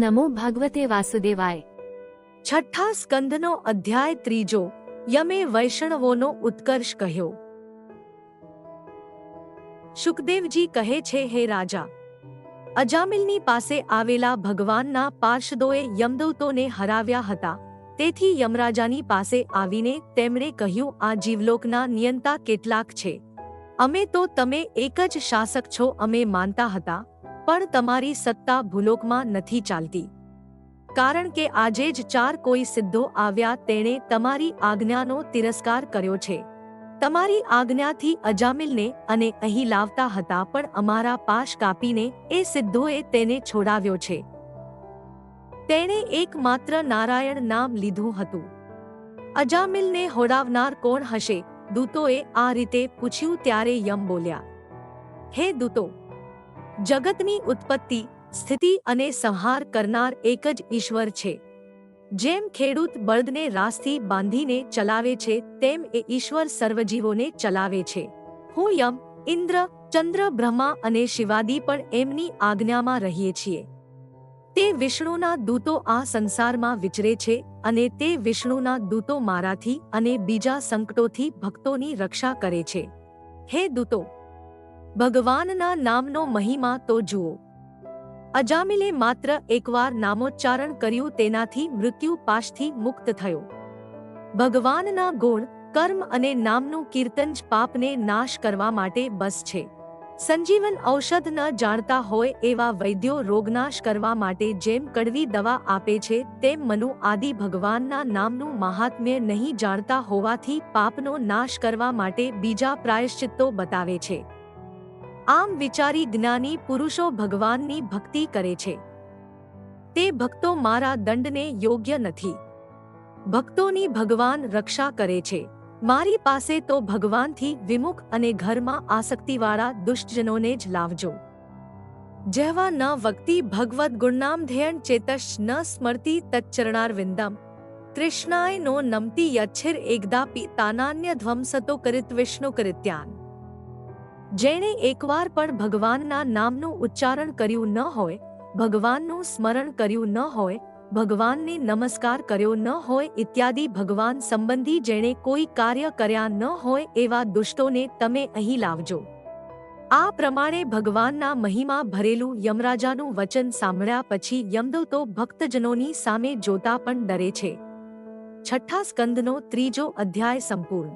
નમો ભગવતે વાસુદેવાય। છઠ્ઠા સ્કંધનો અધ્યાય ત્રીજો। યમે વૈષ્ણવોનો ઉત્કર્ષ કહ્યો। શુકદેવજી કહે છે, હે રાજા, અજામિલની પાસે આવેલા ભગવાનના પાર્ષદોએ યમદૂતોને હરાવ્યા હતા। તેથી યમરાજાની પાસે આવીને તેમણે કહ્યું, આ જીવલોકના નિયંતા કેટલાક છે? અમે તો તમે એક જ શાસક છો અમે માનતા હતા, પણ તમારી સત્તા ભૂલોકમાં નથી ચાલતી, કારણ કે આજે જ 4 કોઈ સિદ્ધો આવ્યા, તેણે તમારી આજ્ઞાનો તિરસ્કાર કર્યો છે। તમારી આજ્ઞાથી અજામિલને અને અહીં લાવતા હતા, પણ અમારા પાશ કાપીને એ સિદ્ધોએ તેને છોડાવ્યો છે। તેણે એકમાત્ર નારાયણ નામ લીધું હતું। અજામિલને હોડાવનાર કોણ હશે? દૂતોએ આ રીતે પૂછ્યું ત્યારે યમ બોલ્યા, હે દૂતો, જગતની ઉત્પત્તિ, સ્થિતિ અને સંહાર કરનાર એક જ ઈશ્વર છે। જેમ ખેડૂત બળદને રાસથી બાંધીને ચલાવે છે, તેમ એ ઈશ્વર સર્વજીવોને ચલાવે છે। હું યમ, ઇન્દ્ર, ચંદ્ર, બ્રહ્મા અને શિવાદિ પણ એમની આજ્ઞામાં રહીએ છીએ। તે વિષ્ણુના દૂતો આ સંસારમાં વિચરે છે, અને તે વિષ્ણુના દૂતો મારાથી અને બીજા સંકટોથી ભક્તોની રક્ષા કરે છે। હે દૂતો, ભગવાનના નામનો મહિમા તો જુઓ। અજામિલે માત્ર એકવાર નામોચ્ચારણ કર્યું, તેનાથી મૃત્યુ પાશથી મુક્ત થયો। ભગવાનના ગુણ, કર્મ અને નામનું કીર્તન જ પાપને નાશ કરવા માટે બસ છે। સંજીવન ઔષધ ન જાણતા હોય એવા વૈદ્યો રોગનાશ કરવા માટે જેમ કડવી દવા આપે છે, તેમ મનુ આદિ ભગવાનના નામનું મહાત્મ્ય નહીં જાણતા હોવાથી પાપનો નાશ કરવા માટે બીજા પ્રાયશ્ચિત્તો બતાવે છે। આમ વિચારી જ્ઞાની પુરુષો ભગવાનની ભક્તિ કરે છે। તે ભક્તો મારા દંડને યોગ્ય નથી। ભક્તોની ભગવાન રક્ષા કરે છે। મારી પાસે તો ભગવાનથી વિમુખ અને ઘરમાં આસક્તિવાળા દુષ્ટજનોને જ લાવજો। જેહવા ન વક્તિ ભગવદ ગુણનામ ધ્યેયન ચેતશ ન સ્મરતી તચ્ચરણારવિંદમ કૃષ્ણાય નો નમતી યચ્છિર એકદાપી તાનાન્ય ધ્વંસતો કરિત વિષ્ણુ કરિત્યાન। જેણે એકવાર પણ ભગવાનના નામનું ઉચ્ચારણ કર્યું ન હોય, ભગવાનનું સ્મરણ કર્યું ન હોય, ભગવાનને નમસ્કાર કર્યો ન હોય ઇત્યાદિ ભગવાન સંબંધી જેણે કોઈ કાર્ય કર્યા ન હોય, એવા દુષ્ટોને તમે અહીં લાવજો। આ પ્રમાણે ભગવાનના મહિમા ભરેલું યમરાજાનું વચન સાંભળ્યા પછી યમદૂતો ભક્તજનોની સામે જોતા પણ ડરે છે। છઠ્ઠા સ્કંદનો ત્રીજો અધ્યાય સંપૂર્ણ।